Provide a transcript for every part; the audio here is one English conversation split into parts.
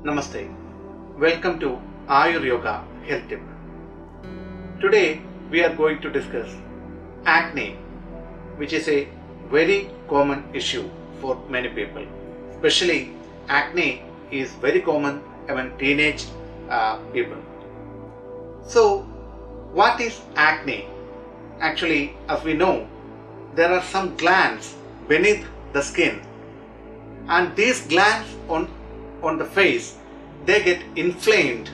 Namaste. Welcome to Ayur Yoga Health Tip. Today we are going to discuss acne, which is a very common issue for many people. Especially acne is very common among teenage people. So, what is acne? Actually, as we know, there are some glands beneath the skin, and these glands on the face, they get inflamed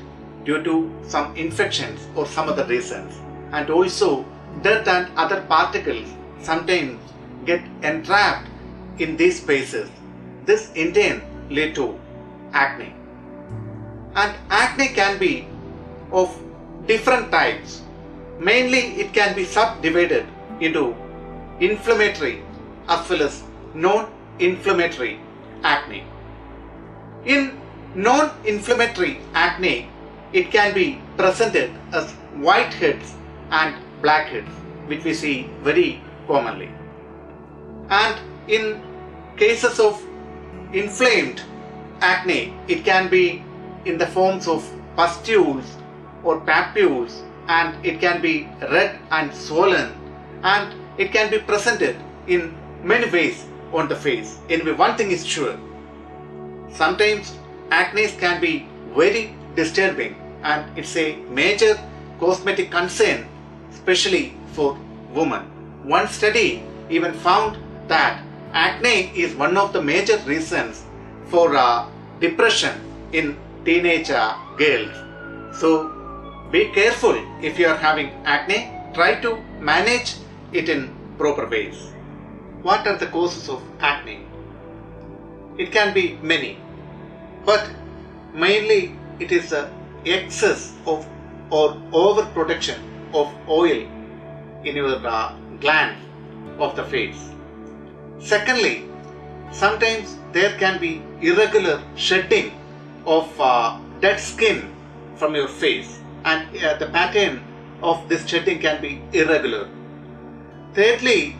due to some infections or some other reasons, and also dirt and other particles sometimes get entrapped in these spaces. This in turn lead to acne, and acne can be of different types. Mainly it can be subdivided into inflammatory as well as non-inflammatory acne. In non-inflammatory acne, it can be presented as whiteheads and blackheads, which we see very commonly. And in cases of inflamed acne, it can be in the forms of pustules or papules, and it can be red and swollen, and it can be presented in many ways on the face. Anyway, one thing is sure, sometimes acne can be very disturbing, and it's a major cosmetic concern, especially for women. One study even found that acne is one of the major reasons for depression in teenage girls. So be careful if you are having acne. Try to manage it in proper ways. What are the causes of acne? It can be many, but mainly it is the excess of or overproduction of oil in your glands of the face. Secondly, sometimes there can be irregular shedding of dead skin from your face, and the pattern of this shedding can be irregular. Thirdly,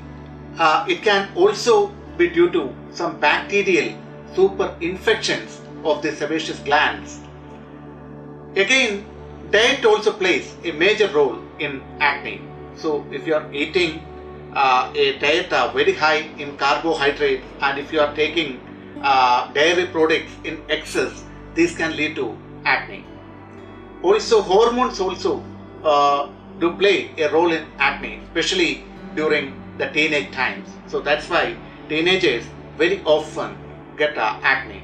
it can also be due to some bacterial super infections of the sebaceous glands. Again, diet also plays a major role in acne. So if you are eating a diet very high in carbohydrates, and if you are taking dairy products in excess, this can lead to acne. Also, hormones also do play a role in acne, especially during the teenage times. So that's why teenagers very often get acne.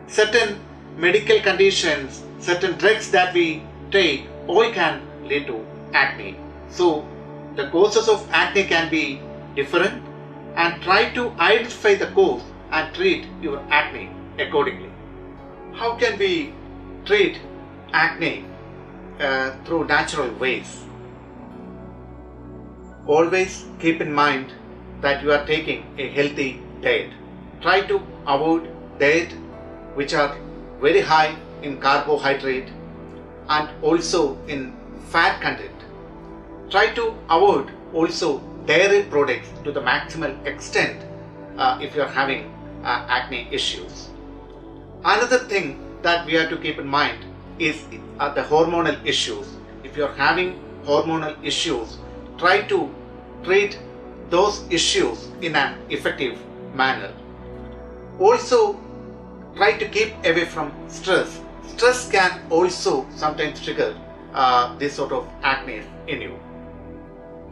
Certain medical conditions, certain drugs that we take, all can lead to acne. So the causes of acne can be different, and try to identify the cause and treat your acne accordingly. How can we treat acne through natural ways? Always keep in mind that you are taking a healthy diet. Try to avoid diet which are very high in carbohydrate and also in fat content. Try to avoid also dairy products to the maximal extent if you are having acne issues. Another thing that we have to keep in mind is the hormonal issues. If you are having hormonal issues, try to treat those issues in an effective manner. Also, try to keep away from stress. Stress can also sometimes trigger this sort of acne in you.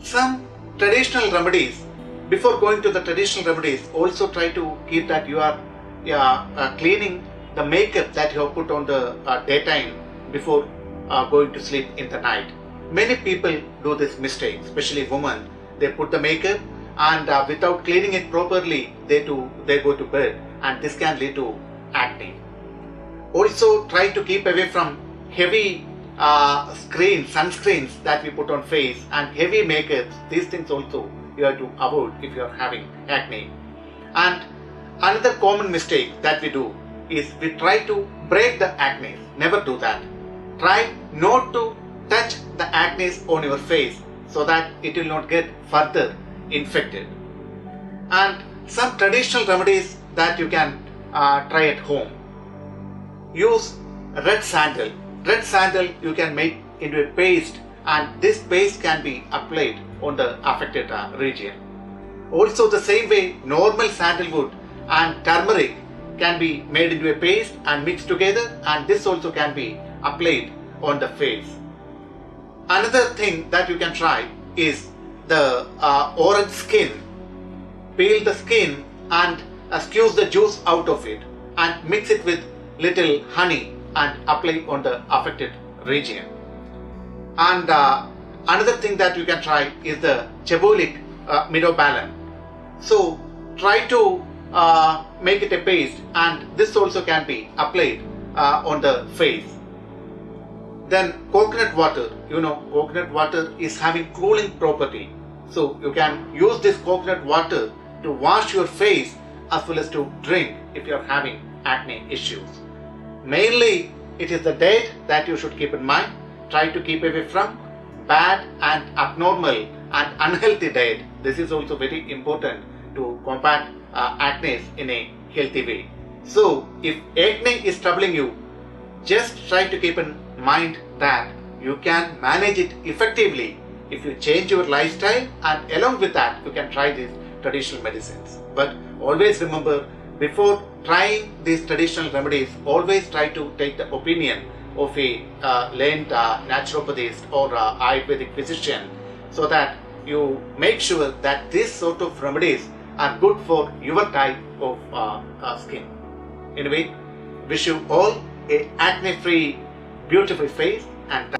Some traditional remedies, before going to the traditional remedies, also try to keep that you are cleaning the makeup that you have put on the daytime before going to sleep in the night. Many people do this mistake, especially women. They put the makeup, and without cleaning it properly, they go to bed, and this can lead to acne. Also, try to keep away from heavy sunscreens that we put on face, and heavy makeups. These things also you have to avoid if you are having acne. And another common mistake that we do is we try to break the acne. Never do that. Try not to touch the acne on your face so that it will not get further infected. And some traditional remedies that you can try at home. use red sandal. Red sandal you can make into a paste, and this paste can be applied on the affected region. Also the same way, normal sandalwood and turmeric can be made into a paste and mixed together, and this also can be applied on the face. Another thing that you can try is the orange skin. Peel the skin and squeeze the juice out of it and mix it with little honey and apply on the affected region. And another thing that you can try is the Chebulic Midobalin. So try to make it a paste, and this also can be applied on the face. Then coconut water. You know, coconut water is having cooling property. So you can use this coconut water to wash your face as well as to drink if you are having acne issues. Mainly it is the diet that you should keep in mind. Try to keep away from bad and abnormal and unhealthy diet. This is also very important to combat acne in a healthy way. So if acne is troubling you, just try to keep in mind that you can manage it effectively if you change your lifestyle, and along with that you can try these traditional medicines. But always remember, before trying these traditional remedies, always try to take the opinion of a learned naturopathist or Ayurvedic physician, so that you make sure that these sort of remedies are good for your type of skin. Anyway, wish you all a acne-free, beautiful face, and